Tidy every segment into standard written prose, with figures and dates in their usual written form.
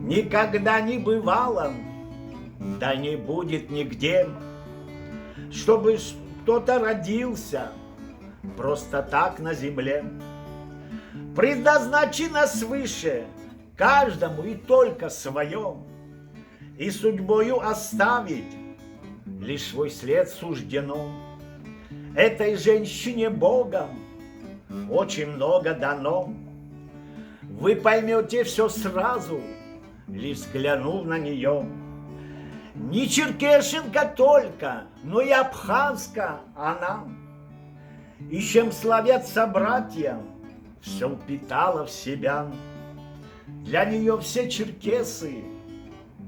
никогда не бывало, да не будет нигде, чтобы кто-то родился просто так на земле. Предназначено свыше каждому и только свое, и судьбою оставить лишь свой след суждено. Этой женщине Богом очень много дано. Вы поймете все сразу, лишь взглянув на нее. Не черкешенка только, но и абхазка она. И чем славятся братья, все впитала в себя. Для нее все черкесы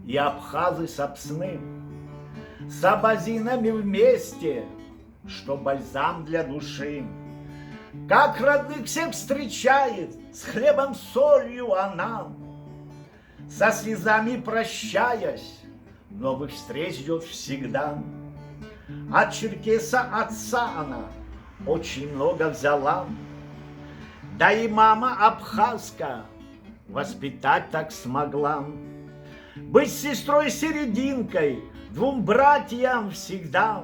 и абхазы собсны, с абазинами вместе, что бальзам для души. Как родных всех встречает, с хлебом солью она, со слезами прощаясь, новых встреч ждет всегда. От черкеса отца она очень много взяла, да и мама абхазка воспитать так смогла. Быть сестрой-серединкой двум братьям всегда.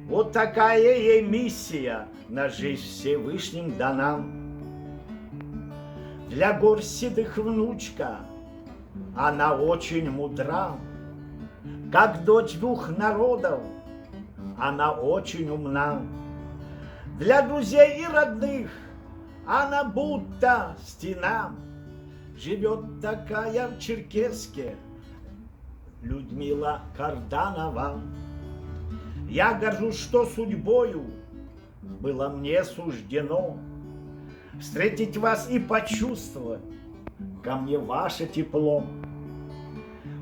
Вот такая ей миссия на жизнь Всевышним дана. Для гор седых внучка она очень мудра. Как дочь двух народов она очень умна. Для друзей и родных она будто стена. Живет такая в Черкесске Людмила Карданова. Я горжусь, что судьбою было мне суждено встретить вас и почувствовать ко мне ваше тепло.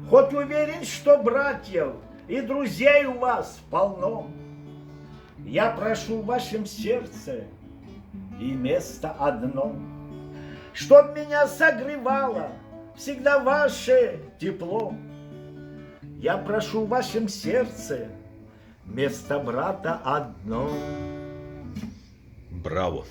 Хоть уверен, что братьев и друзей у вас полно, я прошу в вашем сердце и место одно, чтоб меня согревало всегда ваше тепло. Я прошу в вашем сердце место брата одно. Браво!